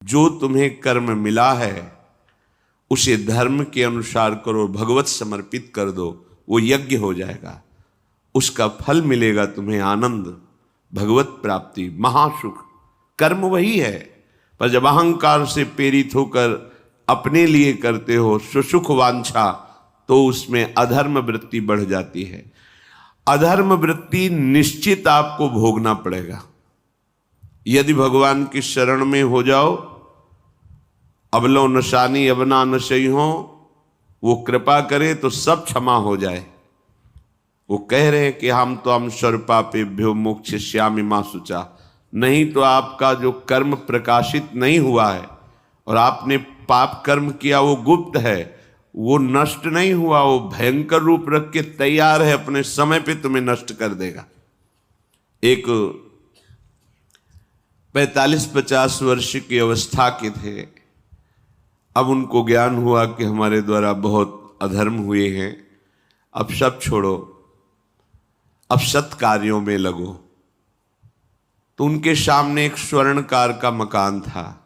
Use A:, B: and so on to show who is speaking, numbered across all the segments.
A: जो तुम्हें कर्म मिला है उसे धर्म के अनुसार करो, भगवत समर्पित कर दो, वो यज्ञ हो जाएगा। उसका फल मिलेगा तुम्हें आनंद, भगवत प्राप्ति, महासुख। कर्म वही है, पर जब अहंकार से प्रेरित होकर अपने लिए करते हो सुसुख वांछा, तो उसमें अधर्म वृत्ति बढ़ जाती है। अधर्म वृत्ति निश्चित आपको भोगना पड़ेगा। यदि भगवान की शरण में हो जाओ, अबलो नशानी अबना नशई हो, वो कृपा करे तो सब क्षमा हो जाए। वो कह रहे हैं कि हम तो हम सर्वपापेभ्यो मोक्षयिष्यामि मा शुचा। नहीं तो आपका जो कर्म प्रकाशित नहीं हुआ है और आपने पाप कर्म किया वो गुप्त है, वो नष्ट नहीं हुआ, वो भयंकर रूप रख के तैयार है, अपने समय पे तुम्हें नष्ट कर देगा। एक 45-50 वर्ष की अवस्था के थे। अब उनको ज्ञान हुआ कि हमारे द्वारा बहुत अधर्म हुए हैं, अब सब छोड़ो, अब सत् कार्यों में लगो। तो उनके सामने एक स्वर्णकार का मकान था।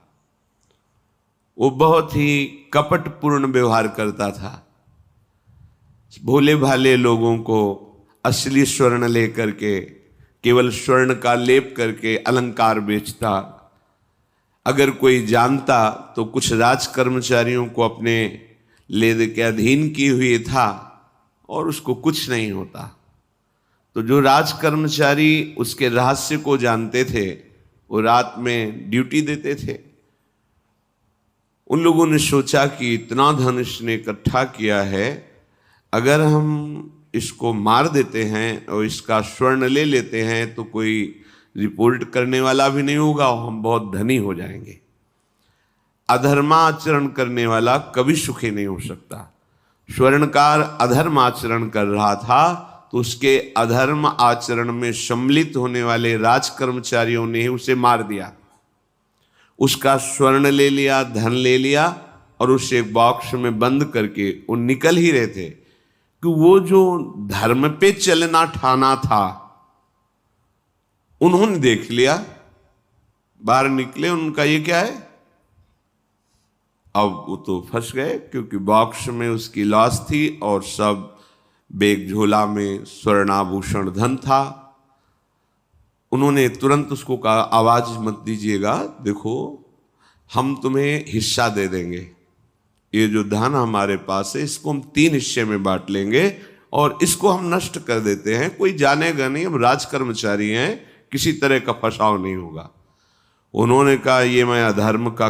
A: वो बहुत ही कपटपूर्ण व्यवहार करता था। भोले भाले लोगों को असली स्वर्ण लेकर के, केवल स्वर्ण का लेप करके अलंकार बेचता। अगर कोई जानता तो कुछ राज कर्मचारियों को अपने ले के अधीन किए हुए था और उसको कुछ नहीं होता। तो जो राज कर्मचारी उसके रहस्य को जानते थे, वो रात में ड्यूटी देते थे। उन लोगों ने सोचा कि इतना धन इसने इकट्ठा किया है, अगर हम इसको मार देते हैं और इसका स्वर्ण ले लेते हैं तो कोई रिपोर्ट करने वाला भी नहीं होगा और हम बहुत धनी हो जाएंगे। अधर्माचरण करने वाला कभी सुखी नहीं हो सकता। स्वर्णकार अधर्म आचरण कर रहा था, तो उसके अधर्म आचरण में सम्मिलित होने वाले राज कर्मचारियों ने उसे मार दिया। उसका स्वर्ण ले लिया, धन ले लिया और उसे एक बॉक्स में बंद करके वो निकल ही रहे थे कि वो जो धर्म पे चलना ठाना था उन्होंने देख लिया। बाहर निकले, उनका ये क्या है? अब वो तो फंस गए, क्योंकि बॉक्स में उसकी लाश थी और सब बैग झोला में स्वर्णाभूषण धन था। उन्होंने तुरंत उसको कहा, आवाज मत दीजिएगा, देखो हम तुम्हें हिस्सा दे देंगे, ये जो धन हमारे पास है इसको हम 3 हिस्से में बांट लेंगे और इसको हम नष्ट कर देते हैं, कोई जानेगा नहीं, हम राज कर्मचारी हैं, किसी तरह का फसाव नहीं होगा। उन्होंने कहा, ये मैं अधर्म का